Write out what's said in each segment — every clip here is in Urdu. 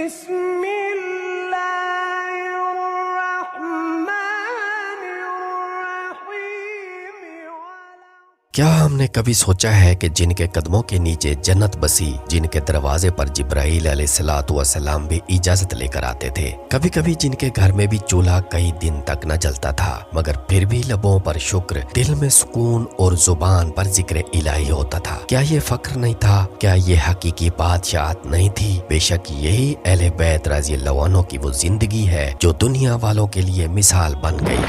بسم اللہ الرحمن الرحیم۔ کیا ہم نے کبھی سوچا ہے کہ جن کے قدموں کے نیچے جنت بسی، جن کے دروازے پر جبرائیل علیہ السلام بھی اجازت لے کر آتے تھے، کبھی کبھی جن کے گھر میں بھی چولہا کئی دن تک نہ جلتا تھا، مگر پھر بھی لبوں پر شکر، دل میں سکون اور زبان پر ذکر الہی ہوتا تھا؟ کیا یہ فخر نہیں تھا؟ کیا یہ حقیقی بادشاہت نہیں تھی؟ بے شک یہی اہل بیت رضی اللہ عنہ کی وہ زندگی ہے جو دنیا والوں کے لیے مثال بن گئی۔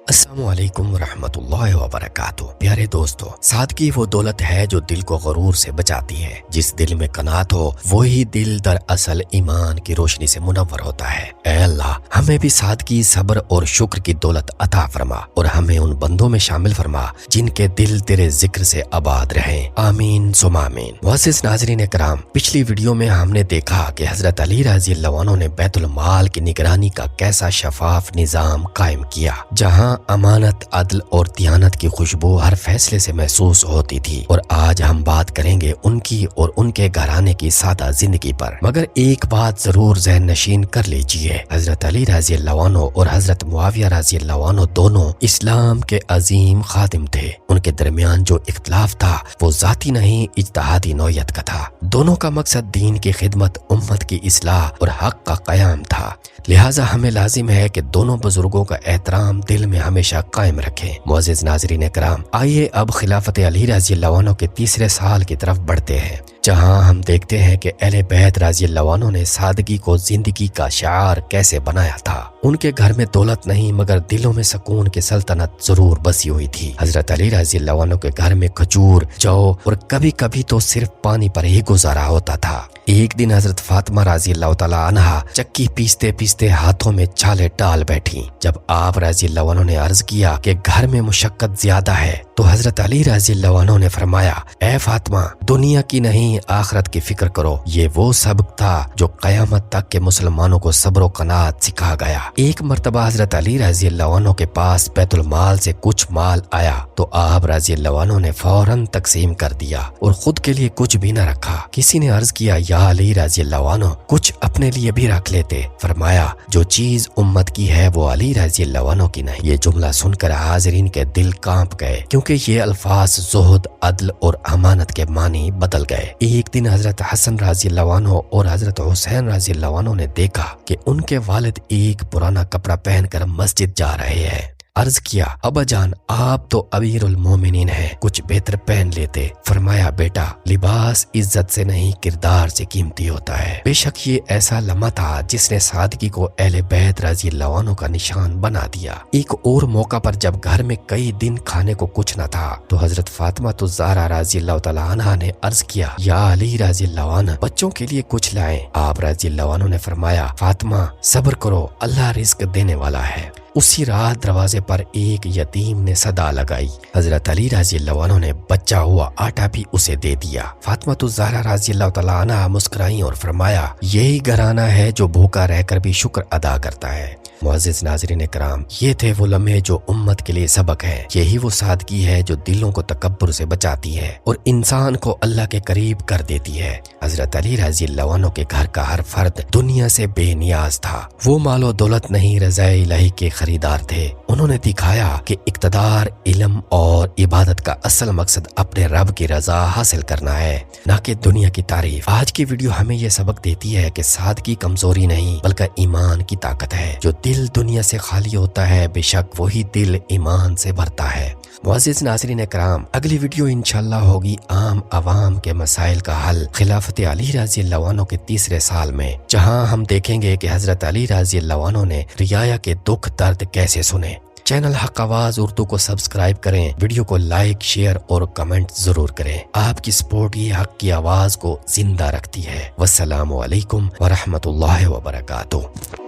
السلام علیکم ورحمۃ اللہ وبرکاتہ۔ پیارے دوستو، سادگی وہ دولت ہے جو دل کو غرور سے بچاتی ہے۔ جس دل میں قناعت ہو وہی دل دراصل ایمان کی روشنی سے منور ہوتا ہے۔ اے اللہ، ہمیں بھی سادگی، صبر اور شکر کی دولت عطا فرما اور ہمیں ان بندوں میں شامل فرما جن کے دل تیرے ذکر سے آباد رہیں۔ آمین ثم آمین۔ معزز ناظرین کرام، پچھلی ویڈیو میں ہم نے دیکھا کہ حضرت علی رضی اللہ عنہ نے بیت المال کی نگرانی کا کیسا شفاف نظام قائم کیا، جہاں امانت، عدل اور دیانت کی خوشبو ہر فیصلے سے محسوس ہوتی تھی۔ اور آج ہم بات کریں گے ان کی اور ان کے گھرانے کی سادہ زندگی پر، مگر ایک بات ضرور ذہن نشین کر لیجئے، حضرت علی رضی اللہ عنہ اور حضرت معاویہ رضی اللہ عنہ دونوں اسلام کے عظیم خادم تھے۔ ان کے درمیان جو اختلاف تھا وہ ذاتی نہیں، اجتہادی نوعیت کا تھا۔ دونوں کا مقصد دین کی خدمت، امت کی اصلاح اور حق کا قیام تھا۔ لہٰذا ہمیں لازم ہے کہ دونوں بزرگوں کا احترام دل میں ہمیشہ قائم رکھیں۔ معزز ناظرین کرام، آئیے اب خلافت علی رضی اللہ عنہ کے تیسرے سال کی طرف بڑھتے ہیں، جہاں ہم دیکھتے ہیں کہ اہل بیت رضی اللہ عنہ نے سادگی کو زندگی کا شعار کیسے بنایا تھا۔ ان کے گھر میں دولت نہیں مگر دلوں میں سکون کی سلطنت ضرور بسی ہوئی تھی۔ حضرت علی رضی اللہ عنہ کے گھر میں کھجور، جو اور کبھی کبھی تو صرف پانی پر ہی گزارا ہوتا تھا۔ ایک دن حضرت فاطمہ رضی اللہ تعالی عنہا چکی پیستے پیستے ہاتھوں میں چھالے ڈال بیٹھی۔ جب آپ رضی اللہ عنہ نے عرض کیا کہ گھر میں مشقت زیادہ ہے تو حضرت علی رضی اللہ عنہ نے فرمایا، اے فاطمہ، دنیا کی نہیں آخرت کی فکر کرو۔ یہ وہ سبق تھا جو قیامت تک کے مسلمانوں کو صبر و قناعت سکھا گیا۔ ایک مرتبہ حضرت علی رضی اللہ عنہ کے پاس بیت المال سے کچھ مال آیا تو آپ رضی اللہ عنہ نے فوراً تقسیم کر دیا اور خود کے لیے کچھ بھی نہ رکھا۔ کسی نے عرض کیا، یا علی رضی اللہ عنہ، کچھ اپنے لیے بھی رکھ لیتے۔ فرمایا، جو چیز امت کی ہے وہ علی رضی اللہ عنہ کی نہیں۔ یہ جملہ سن کر حاضرین کے دل کانپ گئے، کیونکہ یہ الفاظ زہد، عدل اور امانت کے معنی بدل گئے۔ ایک دن حضرت حسن رضی اللہ عنہ اور حضرت حسین رضی اللہ عنہ نے دیکھا کہ ان کے والد ایک پرانا کپڑا پہن کر مسجد جا رہے ہیں۔ عرض کیا، ابا جان، آپ تو امیر المومنین ہیں، کچھ بہتر پہن لیتے۔ فرمایا، بیٹا، لباس عزت سے نہیں کردار سے قیمتی ہوتا ہے۔ بے شک یہ ایسا لمحہ تھا جس نے سادگی کو اہل بیت رضی اللہ عنہ کا نشان بنا دیا۔ ایک اور موقع پر جب گھر میں کئی دن کھانے کو کچھ نہ تھا تو حضرت فاطمہ الزہرا رضی اللہ تعالی عنہا نے عرض کیا، یا علی رضی اللہ عنہ، بچوں کے لیے کچھ لائیں۔ آپ رضی اللہ عنہ نے فرمایا، فاطمہ، صبر کرو، اللہ رزق دینے والا ہے۔ اسی رات دروازے پر ایک یتیم نے صدا لگائی۔ حضرت علی رضی اللہ عنہ نے بچا ہوا آٹا بھی اسے دے دیا۔ فاطمہ الزہرا رضی اللہ تعالی عنہا مسکرائیں اور فرمایا، یہی گھرانہ ہے جو بھوکا رہ کر بھی شکر ادا کرتا ہے۔ معزز ناظرین کرام، یہ تھے وہ لمحے جو امت کے لیے سبق ہے۔ یہی وہ سادگی ہے جو دلوں کو تکبر سے بچاتی ہے اور انسان کو اللہ کے قریب کر دیتی ہے۔ حضرت علی رضی اللہ عنہ کے گھر کا ہر فرد دنیا سے بے نیاز تھا۔ وہ مال و دولت نہیں، رضا الہی کے خریدار تھے۔ انہوں نے دکھایا کہ اقتدار، علم اور عبادت کا اصل مقصد اپنے رب کی رضا حاصل کرنا ہے، نہ کہ دنیا کی تعریف۔ آج کی ویڈیو ہمیں یہ سبق دیتی ہے کہ سادگی کمزوری نہیں بلکہ ایمان کی طاقت ہے۔ جو دل دنیا سے خالی ہوتا ہے، بے شک وہی دل ایمان سے بھرتا ہے۔ معزز ناظرین کرام، اگلی ویڈیو انشاءاللہ ہوگی عام عوام کے مسائل کا حل، خلافت علی رضی اللہ عنہ کے تیسرے سال میں، جہاں ہم دیکھیں گے کہ حضرت علی رضی اللہ عنہ نے رعایا کے دکھ درد کیسے سنے۔ چینل حق آواز اردو کو سبسکرائب کریں، ویڈیو کو لائک، شیئر اور کمنٹ ضرور کریں۔ آپ کی سپورٹ ہی حق کی آواز کو زندہ رکھتی ہے۔ والسلام علیکم ورحمۃ اللہ وبرکاتہ۔